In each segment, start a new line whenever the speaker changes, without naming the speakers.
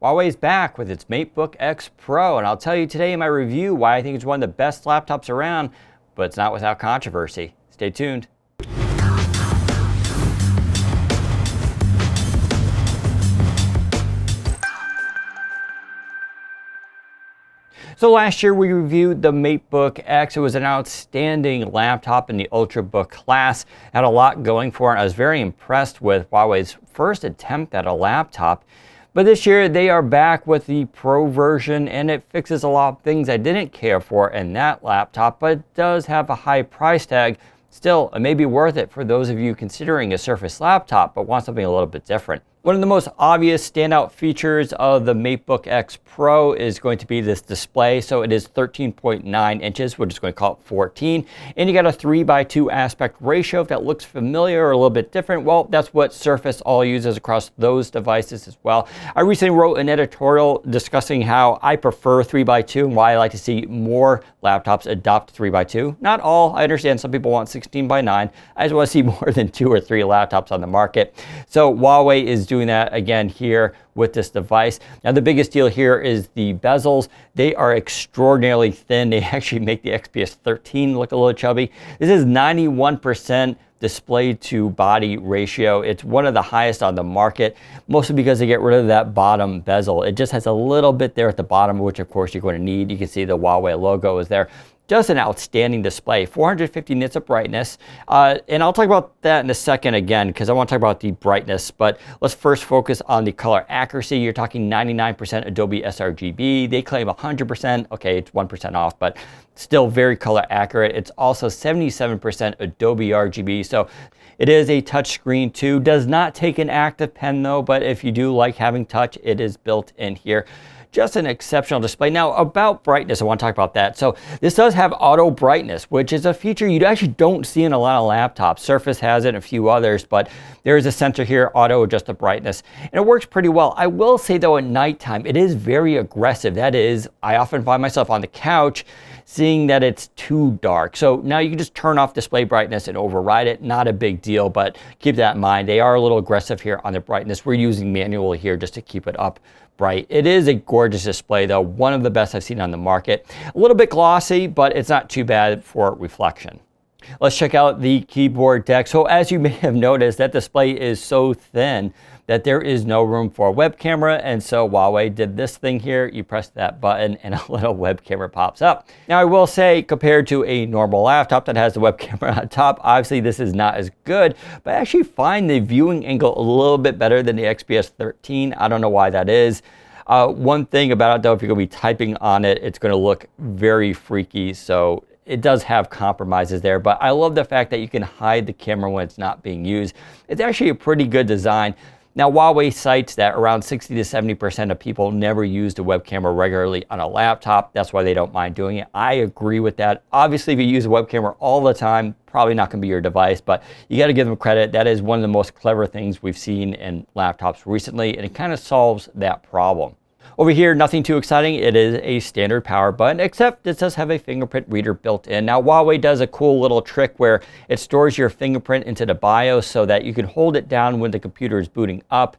Huawei is back with its MateBook X Pro, and I'll tell you today in my review why I think it's one of the best laptops around, but it's not without controversy. Stay tuned. So last year we reviewed the MateBook X. It was an outstanding laptop in the Ultrabook class. It had a lot going for it. I was very impressed with Huawei's first attempt at a laptop. But this year they are back with the Pro version, and it fixes a lot of things I didn't care for in that laptop, but it does have a high price tag. Still, it may be worth it for those of you considering a Surface laptop but want something a little bit different. One of the most obvious standout features of the MateBook X Pro is going to be this display. So it is 13.9 inches. We're just going to call it 14. And you got a 3:2 aspect ratio. If that looks familiar or a little bit different, well, that's what Surface all uses across those devices as well. I recently wrote an editorial discussing how I prefer 3:2 and why I like to see more laptops adopt 3:2. Not all. I understand some people want 16:9. I just want to see more than 2 or 3 laptops on the market. So Huawei is doing that again here with this device. Now the biggest deal here is the bezels. They are extraordinarily thin. They actually make the XPS 13 look a little chubby. This is 91% display to body ratio. It's one of the highest on the market, mostly because they get rid of that bottom bezel. It just has a little bit there at the bottom, which of course you're going to need. You can see the Huawei logo is there. Just an outstanding display, 450 nits of brightness. And I'll talk about that in a second again, because I want to talk about the brightness, but let's first focus on the color accuracy. You're talking 99% Adobe sRGB. They claim 100%. Okay, it's 1% off, but still very color accurate. It's also 77% Adobe RGB. So it is a touch screen too. Does not take an active pen though, but if you do like having touch, it is built in here. Just an exceptional display. Now about brightness, I want to talk about that. So this does have auto brightness, which is a feature you actually don't see in a lot of laptops. Surface has it and a few others, but there is a sensor here, auto adjust the brightness, and it works pretty well. I will say though, at nighttime, it is very aggressive. That is, I often find myself on the couch seeing that it's too dark. So now you can just turn off display brightness and override it. Not a big deal, but keep that in mind. They are a little aggressive here on the brightness. We're using manual here just to keep it up bright. It is a gorgeous display though, one of the best I've seen on the market. A little bit glossy, but it's not too bad for reflection. Let's check out the keyboard deck. So as you may have noticed, that display is so thin that there is no room for a web camera, and so Huawei did this thing here. You press that button and a little web camera pops up. Now I will say, compared to a normal laptop that has the web camera on top, obviously this is not as good, but I actually find the viewing angle a little bit better than the XPS 13. I don't know why that is. One thing about it though, if you're gonna be typing on it, it's gonna look very freaky, so it does have compromises there, but I love the fact that you can hide the camera when it's not being used. It's actually a pretty good design. Now, Huawei cites that around 60 to 70% of people never use the web camera regularly on a laptop. That's why they don't mind doing it. I agree with that. Obviously, if you use a web camera all the time, probably not going to be your device, but you got to give them credit. That is one of the most clever things we've seen in laptops recently, and it kind of solves that problem. Over here, nothing too exciting. It is a standard power button, except it does have a fingerprint reader built in. Now, Huawei does a cool little trick where it stores your fingerprint into the BIOS so that you can hold it down when the computer is booting up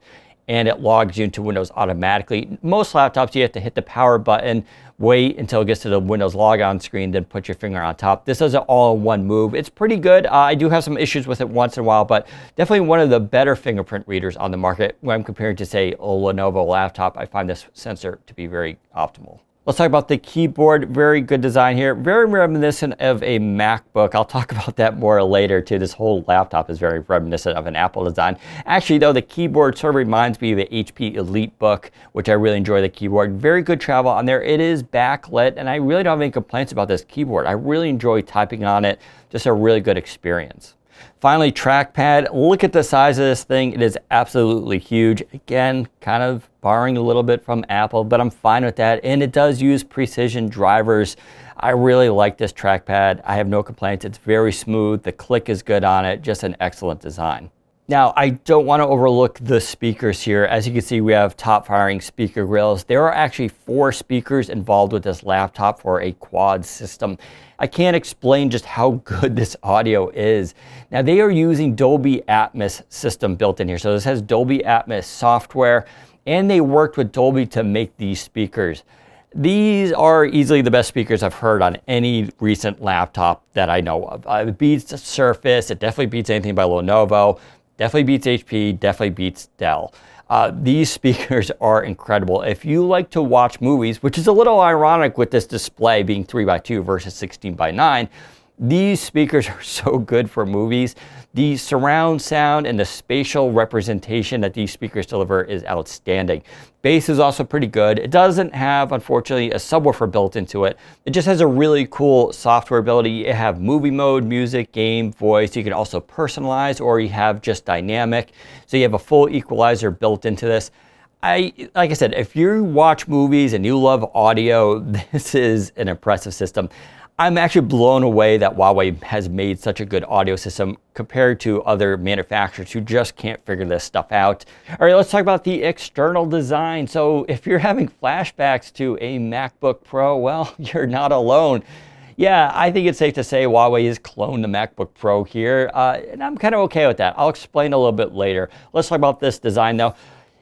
and it logs you into Windows automatically. Most laptops, you have to hit the power button, wait until it gets to the Windows logon screen, then put your finger on top. This does it all in one move. It's pretty good. I do have some issues with it once in a while, but definitely one of the better fingerprint readers on the market. When I'm comparing to, say, a Lenovo laptop, I find this sensor to be very optimal. Let's talk about the keyboard. Very good design here. Very reminiscent of a MacBook. I'll talk about that more later too. This whole laptop is very reminiscent of an Apple design. Actually though, the keyboard sort of reminds me of the HP EliteBook, which I really enjoy the keyboard. Very good travel on there. It is backlit, and I really don't have any complaints about this keyboard. I really enjoy typing on it. Just a really good experience. Finally, trackpad. Look at the size of this thing. It is absolutely huge. Again, kind of borrowing a little bit from Apple, but I'm fine with that. And it does use precision drivers. I really like this trackpad. I have no complaints. It's very smooth. The click is good on it. Just an excellent design. Now, I don't want to overlook the speakers here. As you can see, we have top firing speaker grills. There are actually 4 speakers involved with this laptop for a quad system. I can't explain just how good this audio is. Now, they are using Dolby Atmos system built in here. So this has Dolby Atmos software, and they worked with Dolby to make these speakers. These are easily the best speakers I've heard on any recent laptop that I know of. It beats Surface, it definitely beats anything by Lenovo, definitely beats HP, definitely beats Dell. These speakers are incredible. If you like to watch movies, which is a little ironic with this display being 3x2 versus 16:9, these speakers are so good for movies. The surround sound and the spatial representation that these speakers deliver is outstanding. Bass is also pretty good. It doesn't have, unfortunately, a subwoofer built into it. It just has a really cool software ability. You have movie mode, music, game, voice. You can also personalize, or you have just dynamic. So you have a full equalizer built into this. Like I said, if you watch movies and you love audio, this is an impressive system. I'm actually blown away that Huawei has made such a good audio system compared to other manufacturers who just can't figure this stuff out. All right, let's talk about the external design. So if you're having flashbacks to a MacBook Pro, well, you're not alone. Yeah, I think it's safe to say Huawei has cloned the MacBook Pro here, and I'm kind of okay with that. I'll explain a little bit later. Let's talk about this design though.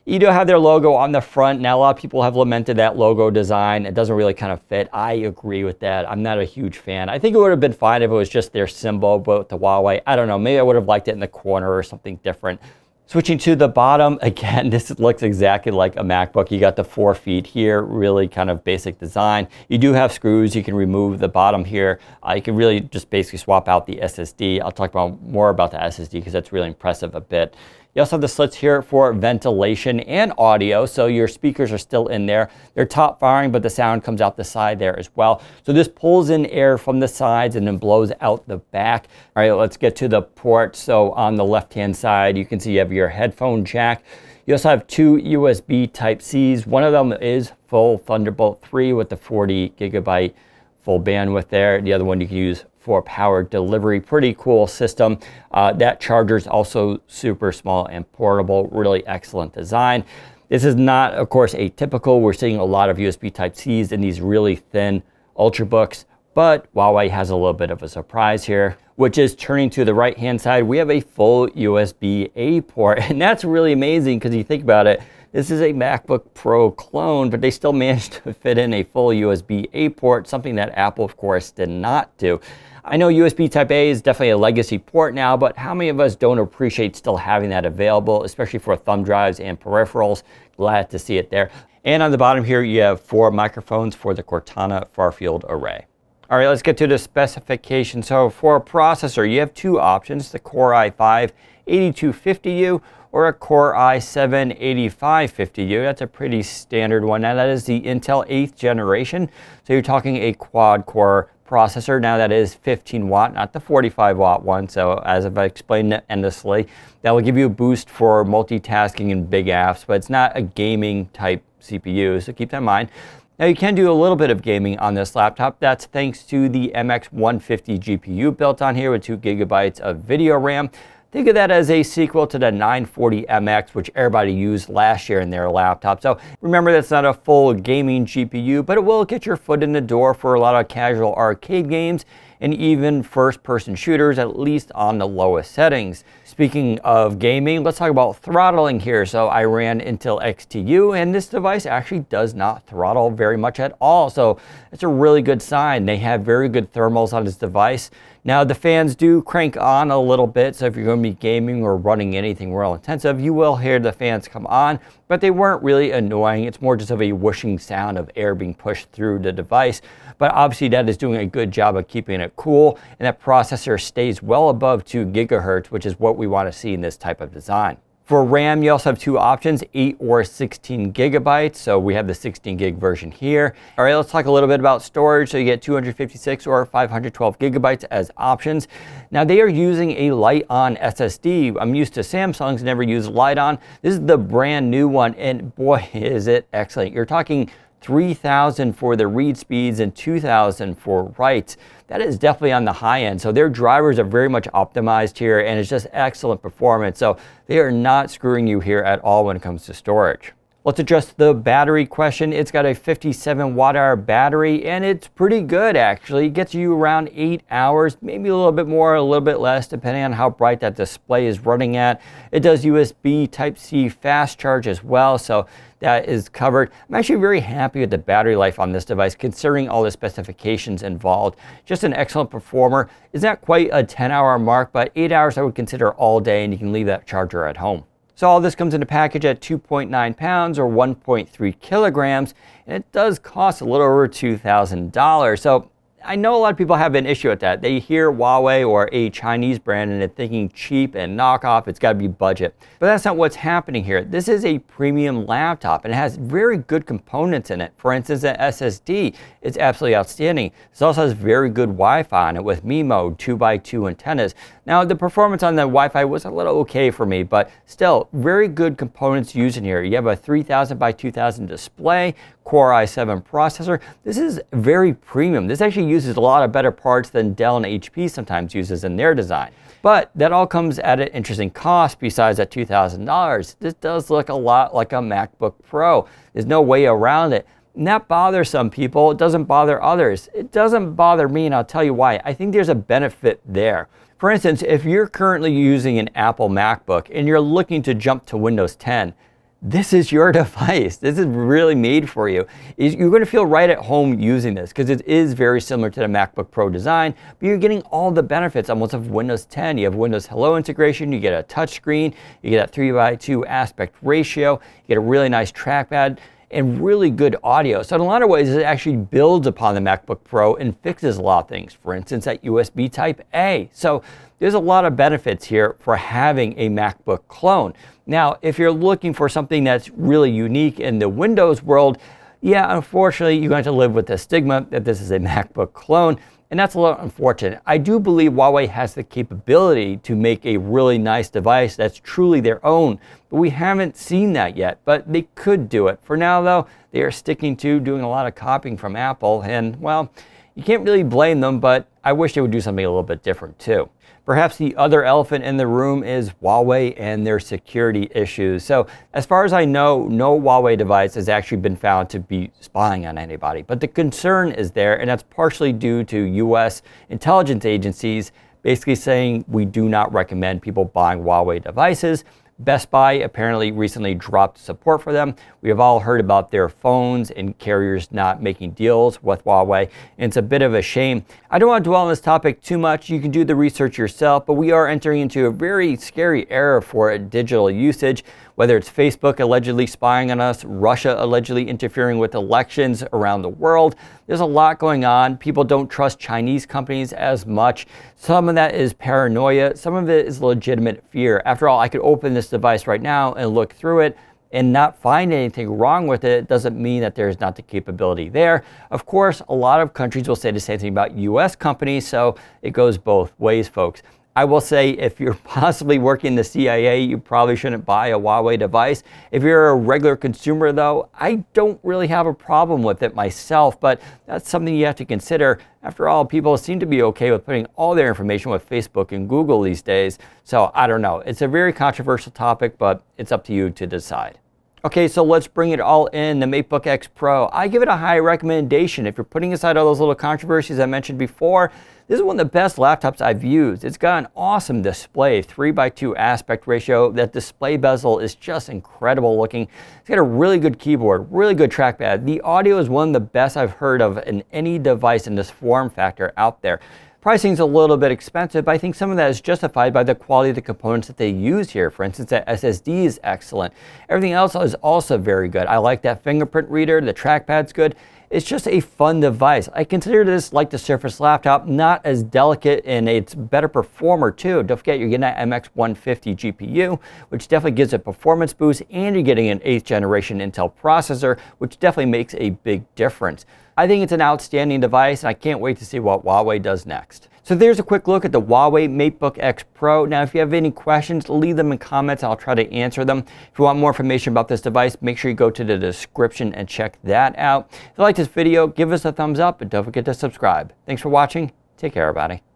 You do have their logo on the front. Now, a lot of people have lamented that logo design. It doesn't really kind of fit. I agree with that. I'm not a huge fan. I think it would have been fine if it was just their symbol, but with the Huawei, I don't know. Maybe I would have liked it in the corner or something different. Switching to the bottom, again, this looks exactly like a MacBook. You got the 4 feet here, really kind of basic design. You do have screws. You can remove the bottom here. You can really just basically swap out the SSD. I'll talk more about the SSD because that's really impressive a bit. You also have the slits here for ventilation and audio, so your speakers are still in there. They're top firing, but the sound comes out the side there as well. So this pulls in air from the sides and then blows out the back. All right, let's get to the port. So on the left-hand side, you can see you have your headphone jack. You also have 2 USB Type-Cs. One of them is full Thunderbolt 3 with the 40 gigabyte full bandwidth there. The other one you can use for power delivery. Pretty cool system. That charger is also super small and portable. Really excellent design. This is not, of course, atypical. We're seeing a lot of USB Type-Cs in these really thin Ultrabooks, but Huawei has a little bit of a surprise here, which is turning to the right-hand side. We have a full USB-A port, and that's really amazing because you think about it, this is a MacBook Pro clone, but they still managed to fit in a full USB-A port, something that Apple, of course, did not do. I know USB Type-A is definitely a legacy port now, but how many of us don't appreciate still having that available, especially for thumb drives and peripherals? Glad to see it there. And on the bottom here, you have 4 microphones for the Cortana Far-Field Array. All right, let's get to the specifications. So for a processor, you have 2 options, the Core i5-8250U or a Core i7-8550U. That's a pretty standard one. Now that is the Intel 8th generation. So you're talking a quad-core processor. Now that is 15 watt, not the 45 watt one. So as I've explained endlessly, that will give you a boost for multitasking and big apps, but it's not a gaming type CPU. So keep that in mind. Now you can do a little bit of gaming on this laptop. That's thanks to the MX150 GPU built on here with 2 gigabytes of video RAM. Think of that as a sequel to the 940MX, which everybody used last year in their laptop. So remember, that's not a full gaming GPU, but it will get your foot in the door for a lot of casual arcade games and even first-person shooters, at least on the lowest settings. Speaking of gaming, let's talk about throttling here. So I ran Intel XTU, and this device actually does not throttle very much at all. So it's a really good sign. They have very good thermals on this device. Now the fans do crank on a little bit, so if you're going to be gaming or running anything real intensive, you will hear the fans come on, but they weren't really annoying. It's more just of a whooshing sound of air being pushed through the device. But obviously that is doing a good job of keeping it cool, and that processor stays well above 2 gigahertz, which is what we want to see in this type of design. For RAM, you also have 2 options, 8 or 16 gigabytes. So we have the 16 gig version here. All right, let's talk a little bit about storage. So you get 256 or 512 gigabytes as options. Now they are using a Lite-On SSD. I'm used to Samsung's, never used Lite-On. This is the brand new one, and boy, is it excellent. You're talking 3,000 for the read speeds and 2,000 for writes. That is definitely on the high end. So their drivers are very much optimized here, and it's just excellent performance. So they are not screwing you here at all when it comes to storage. Let's address the battery question. It's got a 57 watt-hour battery, and it's pretty good actually. It gets you around 8 hours, maybe a little bit more, a little bit less, depending on how bright that display is running at. It does USB Type-C fast charge as well, so that is covered. I'm actually very happy with the battery life on this device, considering all the specifications involved. Just an excellent performer. It's not quite a 10-hour mark, but 8 hours I would consider all day, and you can leave that charger at home. So all this comes in a package at 2.9 pounds or 1.3 kilograms, and it does cost a little over $2,000. So I know a lot of people have an issue with that. They hear Huawei or a Chinese brand and they're thinking cheap and knockoff, it's got to be budget. But that's not what's happening here. This is a premium laptop and it has very good components in it. For instance, the SSD is absolutely outstanding. This also has very good Wi-Fi on it with Mi Mode 2x2 antennas. Now the performance on the Wi-Fi was a little okay for me, but still very good components used in here. You have a 3000 by 2000 display, Core i7 processor. This is very premium. This actually uses a lot of better parts than Dell and HP sometimes uses in their design. But that all comes at an interesting cost besides that $2,000. This does look a lot like a MacBook Pro. There's no way around it. And that bothers some people. It doesn't bother others. It doesn't bother me, and I'll tell you why. I think there's a benefit there. For instance, if you're currently using an Apple MacBook and you're looking to jump to Windows 10, this is your device. This is really made for you. You're going to feel right at home using this because it is very similar to the MacBook Pro design, but you're getting all the benefits almost of Windows 10. You have Windows Hello integration, you get a touchscreen, you get a 3:2 aspect ratio, you get a really nice trackpad, and really good audio. So in a lot of ways, it actually builds upon the MacBook Pro and fixes a lot of things. For instance, that USB Type-A. So there's a lot of benefits here for having a MacBook clone. Now, if you're looking for something that's really unique in the Windows world, yeah, unfortunately, you're going to live with the stigma that this is a MacBook clone. And that's a little unfortunate. I do believe Huawei has the capability to make a really nice device that's truly their own, but we haven't seen that yet, but they could do it. For now though, they are sticking to doing a lot of copying from Apple, and well, you can't really blame them, but I wish they would do something a little bit different too. Perhaps the other elephant in the room is Huawei and their security issues. So as far as I know, no Huawei device has actually been found to be spying on anybody. But the concern is there, and that's partially due to US intelligence agencies basically saying we do not recommend people buying Huawei devices. Best Buy apparently recently dropped support for them. We have all heard about their phones and carriers not making deals with Huawei, and it's a bit of a shame. I don't want to dwell on this topic too much. You can do the research yourself, but we are entering into a very scary era for digital usage, whether it's Facebook allegedly spying on us, Russia allegedly interfering with elections around the world. There's a lot going on. People don't trust Chinese companies as much. Some of that is paranoia. Some of it is legitimate fear. After all, I could open this device right now and look through it and not find anything wrong with it. It doesn't mean that there's not the capability there. Of course, a lot of countries will say the same thing about US companies, so it goes both ways, folks. I will say if you're possibly working in the CIA, you probably shouldn't buy a Huawei device. If you're a regular consumer though, I don't really have a problem with it myself, but that's something you have to consider. After all, people seem to be okay with putting all their information with Facebook and Google these days. So I don't know. It's a very controversial topic, but it's up to you to decide. Okay, so let's bring it all in, the MateBook X Pro. I give it a high recommendation. If you're putting aside all those little controversies I mentioned before, this is one of the best laptops I've used. It's got an awesome display, 3:2 aspect ratio. That display bezel is just incredible looking. It's got a really good keyboard, really good trackpad. The audio is one of the best I've heard of in any device in this form factor out there. Pricing's a little bit expensive, but I think some of that is justified by the quality of the components that they use here. For instance, that SSD is excellent. Everything else is also very good. I like that fingerprint reader, the trackpad's good. It's just a fun device. I consider this like the Surface laptop, not as delicate, and it's a better performer too. Don't forget you're getting that MX150 GPU, which definitely gives a performance boost, and you're getting an 8th generation Intel processor, which definitely makes a big difference. I think it's an outstanding device, and I can't wait to see what Huawei does next. So there's a quick look at the Huawei MateBook X Pro. Now, if you have any questions, leave them in comments. I'll try to answer them. If you want more information about this device, make sure you go to the description and check that out. If you like this video, give us a thumbs up, and don't forget to subscribe. Thanks for watching. Take care, everybody.